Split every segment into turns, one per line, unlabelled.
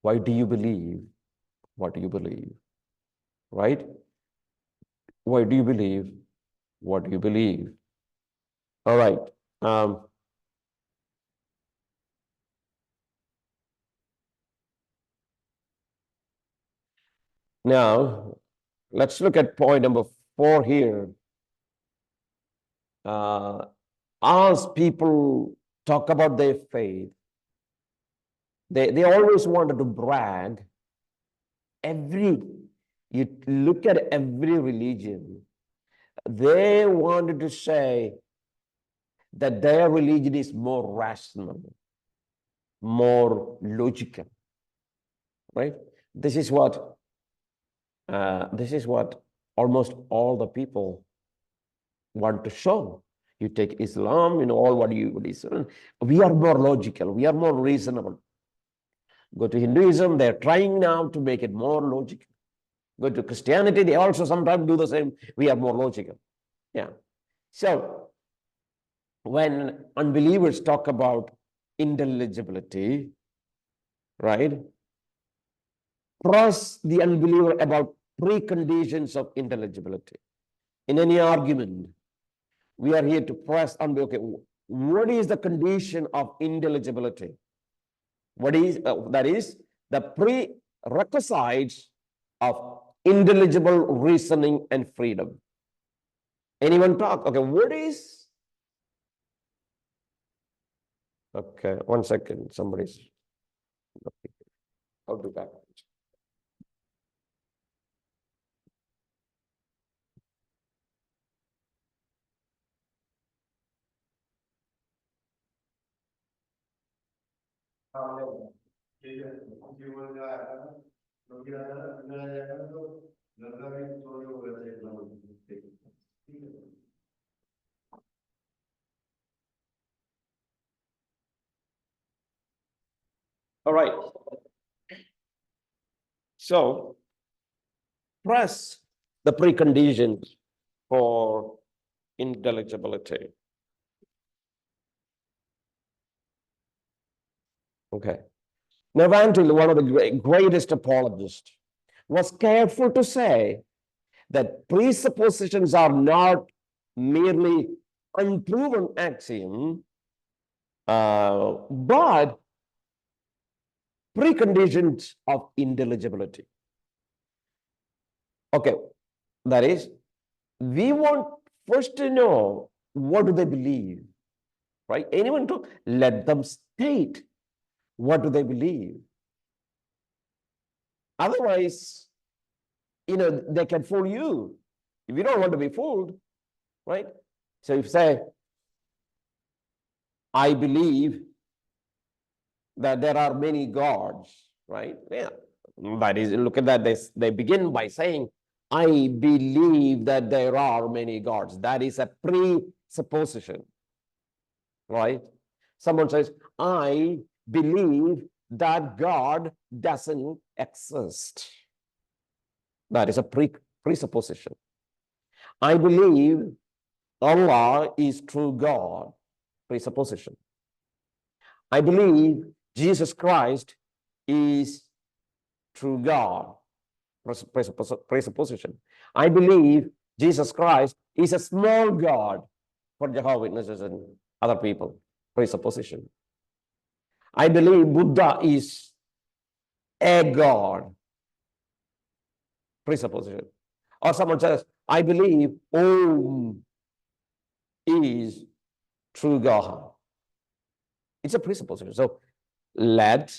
Why do you believe what you believe? Right? Why do you believe what you believe? All right. Now, let's look at point number 4 here. As people talk about their faith, they always wanted to brag. You look at every religion, they wanted to say that their religion is more rational, more logical, right? This is what almost all the people want to show. You take Islam, all what you listen. We are more logical. We are more reasonable. Go to Hinduism, they're trying now to make it more logical. Go to Christianity, they also sometimes do the same. We are more logical. Yeah. So when unbelievers talk about intelligibility, right? Press the unbeliever about preconditions of intelligibility. In any argument, we are here to press unbeliever. Okay, what is the condition of intelligibility? What is that is the prerequisites of intelligible reasoning and freedom. Anyone talk? Okay, what is? Okay, 1 second. Somebody's. I'll do that. All right. So, press the preconditions for intelligibility. Okay. Now, Evangeline, one of the greatest apologists, was careful to say that presuppositions are not merely unproven axiom, but preconditions of intelligibility. Okay, that is, we want first to know what do they believe, right? Anyone to let them state what do they believe. Otherwise, they can fool you. If you don't want to be fooled, right? So if you say, I believe that there are many gods, right? Yeah, that is, look at that. They begin by saying, I believe that there are many gods. That is a presupposition, right? Someone says, I believe that God doesn't exist. That is a presupposition. I believe Allah is true God. Presupposition. I believe Jesus Christ is true God. Presupposition. I believe Jesus Christ is a small God for Jehovah's Witnesses and other people. Presupposition. I believe Buddha is a God. Presupposition. Or someone says, I believe Om is true God. It's a presupposition. So let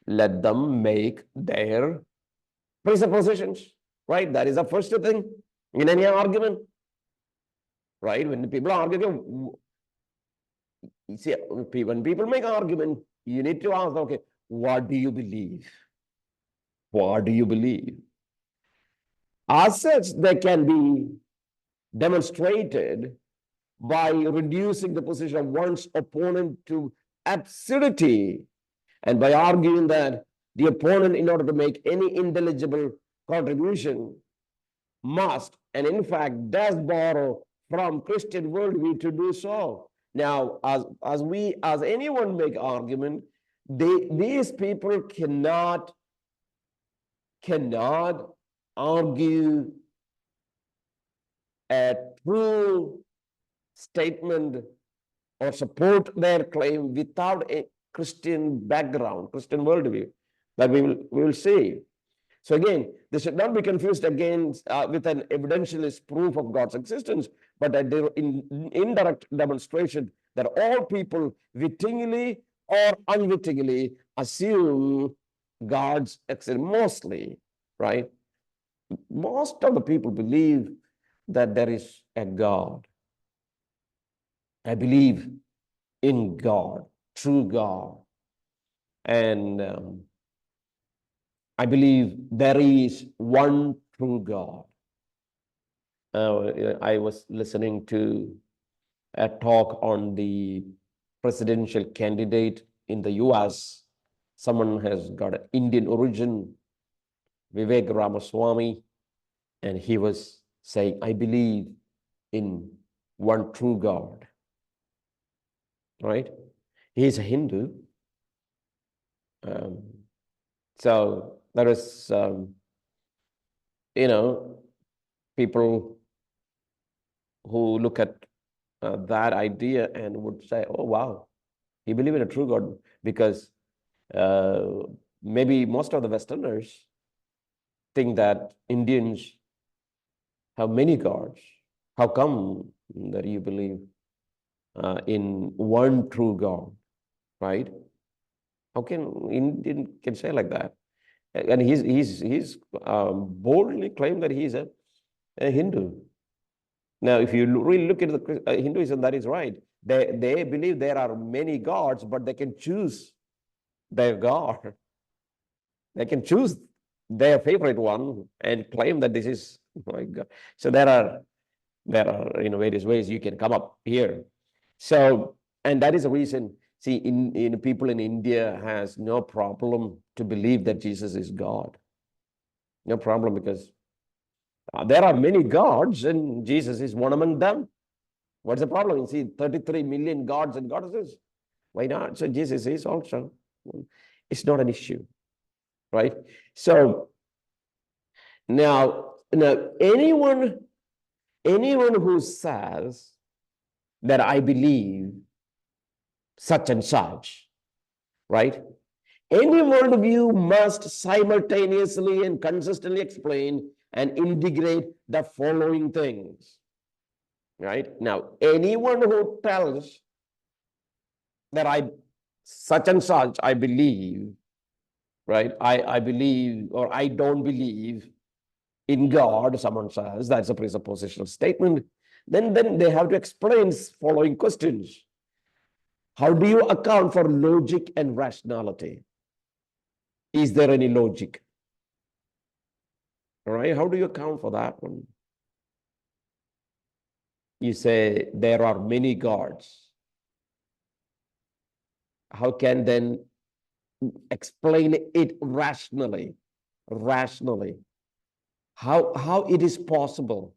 them make their presuppositions, right? That is the first thing in any argument, right? When people argue, see, when people make an argument, you need to ask, okay, what do you believe? What do you believe? As such, they can be demonstrated by reducing the position of one's opponent to absurdity and by arguing that the opponent, in order to make any intelligible contribution, must and in fact does borrow from Christian worldview to do so. Now, as anyone make argument, these people cannot argue a true statement or support their claim without a Christian background, Christian worldview that we will see. So again, this should not be confused again with an evidentialist proof of God's existence, but an indirect demonstration that all people wittingly or unwittingly assume God's existence. Mostly, right? Most of the people believe that there is a God. I believe in God, true God. And I believe there is one true God. I was listening to a talk on the presidential candidate in the US. Someone has got an Indian origin, Vivek Ramaswamy, and he was saying, I believe in one true God, right? He's a Hindu. So there is, people who look at that idea and would say, oh, wow, he believes in a true God, because maybe most of the Westerners think that Indians have many gods. How come that you believe in one true God, right? How can Indian can say like that? And he's boldly claimed that he's a Hindu. Now, if you really look into the Hinduism, that is right. They believe there are many gods, but they can choose their God. They can choose their favorite one and claim that this is my God. So there are various ways you can come up here. So, and that is the reason. See, in people in India has no problem to believe that Jesus is God. No problem, because there are many gods and Jesus is one among them. What's the problem? You see 33 million gods and goddesses. Why not? So Jesus is also. It's not an issue, right? So now anyone who says that I believe such and such, right? Any worldview must simultaneously and consistently explain and integrate the following things, right? Now, anyone who tells that such and such, I believe, right? I believe, or I don't believe in God, someone says, that's a presuppositional statement. Then they have to explain following questions. How do you account for logic and rationality? Is there any logic? All right, how do you account for that one? You say there are many gods. How can then explain it rationally? Rationally. How it is possible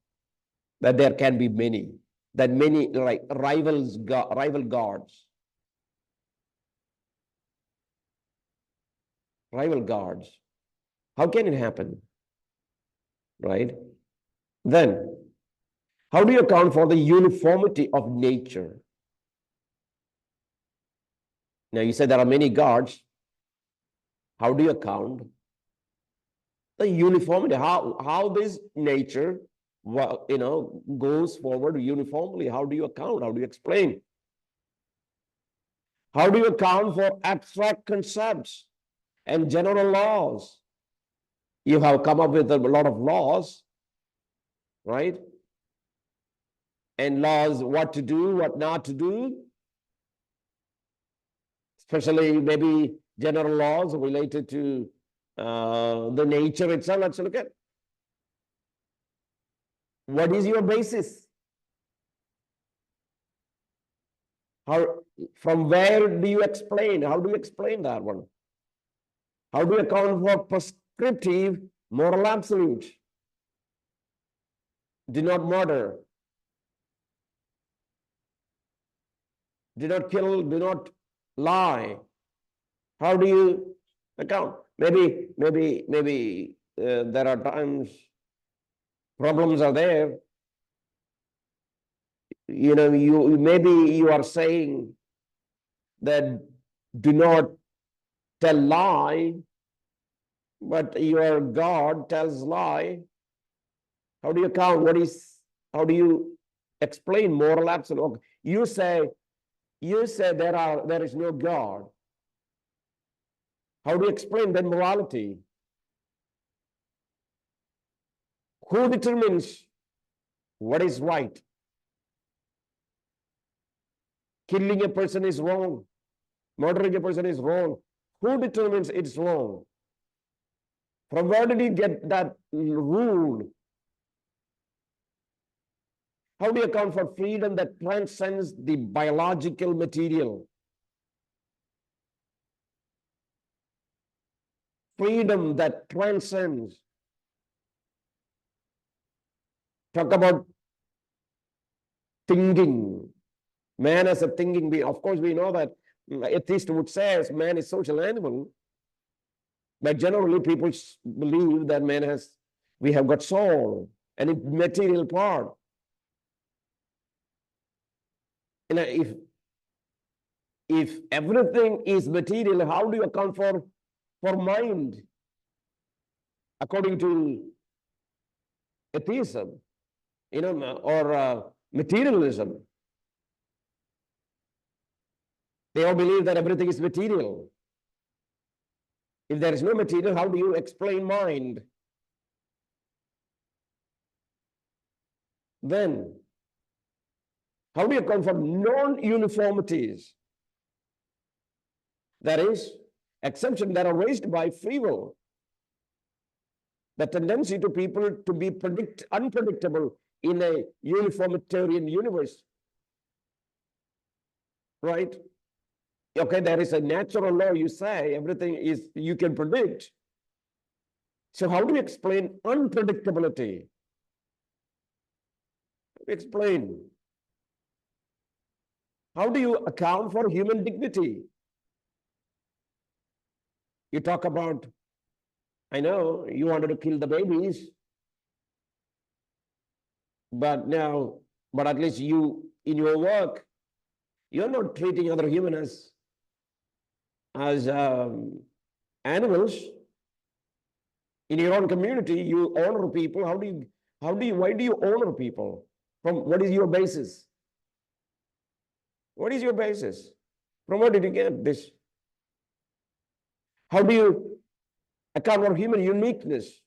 that there can be many, that many like rival gods. Rival gods. How can it happen? Right? Then, how do you account for the uniformity of nature? Now, you said there are many gods. How do you account the uniformity? How this nature, goes forward uniformly? How do you account? How do you explain? How do you account for abstract concepts and general laws? You have come up with a lot of laws, right? And laws, what to do, what not to do, especially maybe general laws related to the nature itself. Let's look at what is your basis? From where do you explain? How do you explain that one? How do you account for prescriptive moral absolute? Do not murder. Do not kill. Do not lie. How do you account? Maybe there are times problems are there. Maybe you are saying that do not tell lie, but your God tells lie. How do you count? How do you explain moral absolute? You say there is no God. How do you explain that morality? Who determines what is right? Killing a person is wrong. Murdering a person is wrong. Who determines it's wrong? From where did you get that rule? How do you account for freedom that transcends the biological material? Freedom that transcends. Talk about thinking. Man as a thinking being. Of course, we know that atheists would say man is social animal. But generally, people believe that we have got soul and a material part. If everything is material, how do you account for mind? According to atheism, or materialism, they all believe that everything is material. If there is no material, how do you explain mind? Then, how do you account for non-uniformities? That is, exceptions that are raised by free will. The tendency to people to be unpredictable in a uniformitarian universe. Right? Okay, there is a natural law, you say, everything is, you can predict. So how do you explain unpredictability? Explain. How do you account for human dignity? You talk about, I know you wanted to kill the babies, but at least you, in your work, you're not treating other humans as animals. In your own community, you honor people. Why do you honor people? What is your basis? What is your basis? From where did you get this? How do you account for human uniqueness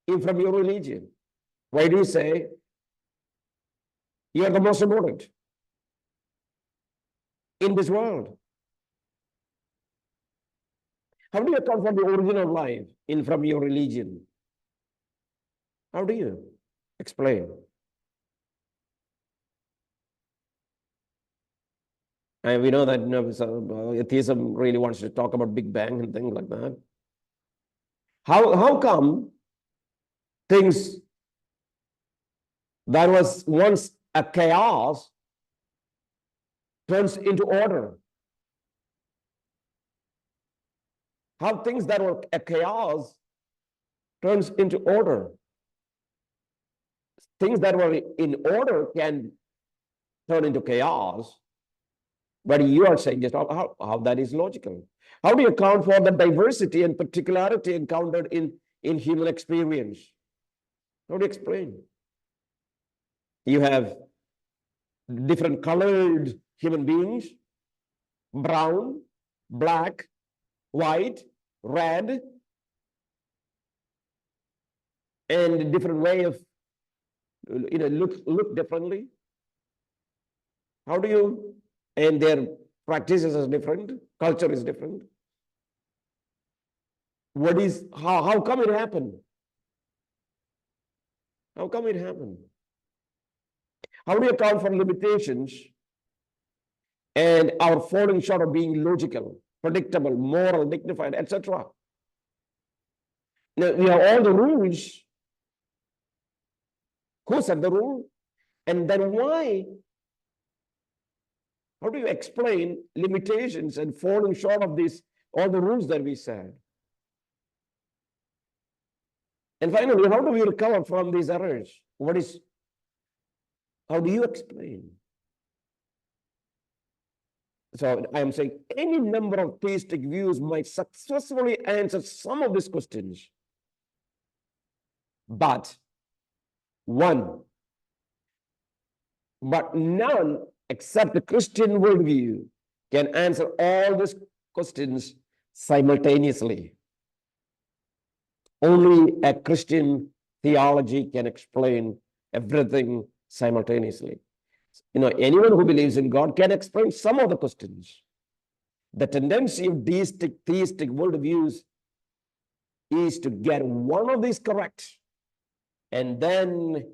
from your religion? Why do you say you are the most important in this world? How do you account for the origin of life from your religion? How do you explain? And we know that atheism really wants to talk about Big Bang and things like that. How come things that was once a chaos turns into order? How things that were a chaos turns into order? Things that were in order can turn into chaos, but you are saying just how that is logical. How do you account for the diversity and particularity encountered in human experience? How do you explain? You have different colored human beings, brown, black, white, red, and different way of look differently. How do you, and their practices are different, culture is different. How come it happened? How come it happened? How do you account for limitations and our falling short of being logical, predictable, moral, dignified, etc.? Now, we have all the rules. Who set the rule? And then why? How do you explain limitations and falling short of this all the rules that we said. And finally, how do we recover from these errors? How do you explain? So I am saying any number of theistic views might successfully answer some of these questions. But none except the Christian worldview can answer all these questions simultaneously. Only a Christian theology can explain everything simultaneously. Anyone who believes in God can explain some of the questions. The tendency of theistic worldviews is to get one of these correct. And then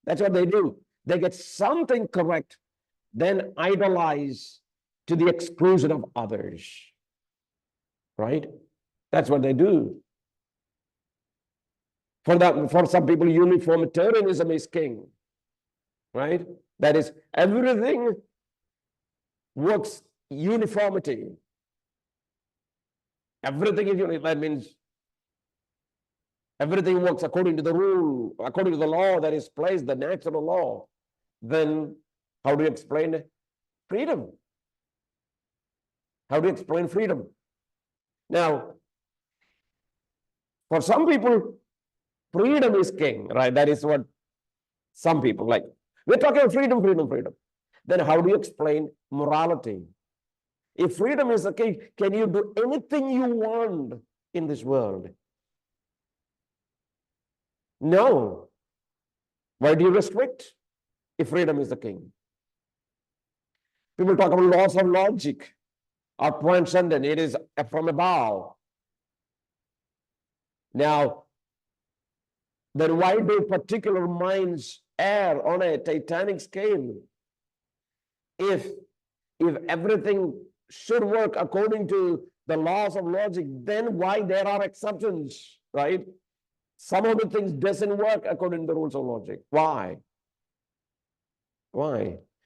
that's what they do. They get something correct, then idolize to the exclusion of others. Right? That's what they do. For some people, uniformitarianism is king. Right? That is, everything works uniformity. Everything is uniform. That means everything works according to the rule, according to the law that is placed, the natural law. Then how do you explain freedom? How do you explain freedom? Now, for some people, freedom is king, right? That is what some people like. We're talking about freedom. Then how do you explain morality? If freedom is the king, can you do anything you want in this world? No. Why do you restrict if freedom is the king? People talk about laws of logic or transcendent. It is from above. Now, then why do particular minds err on a Titanic scale? If everything should work according to the laws of logic, then why there are exceptions, right? Some of the things doesn't work according to the rules of logic. Why?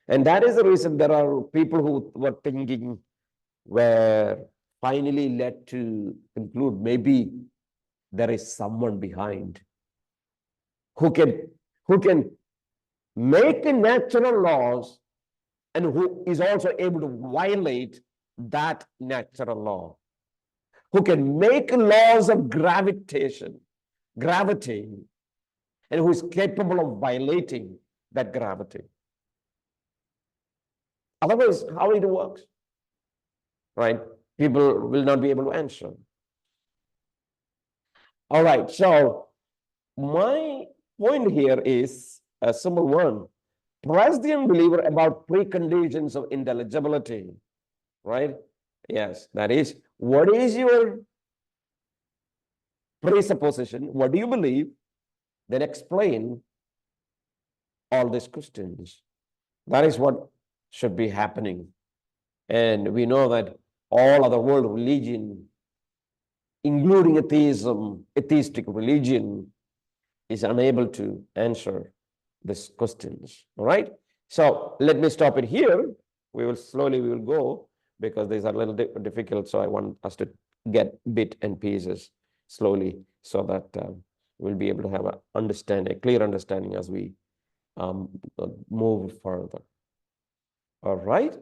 And that is the reason there are people who were thinking were finally led to conclude maybe there is someone behind who can make natural laws and who is also able to violate that natural law, who can make laws of gravity, and who is capable of violating that gravity. Otherwise, how it works, right? People will not be able to answer. All right, so my point here is a simple one. Press the unbeliever about preconditions of intelligibility, right? Yes, that is, what is your presupposition? What do you believe? Then explain all these questions. That is what should be happening. And we know that all other world religion, including atheism, atheistic religion, is unable to answer these questions. All right. So let me stop it here. We will go because these are a little difficult. So I want us to get bit and pieces slowly so that we'll be able to have a clear understanding as we move further. All right.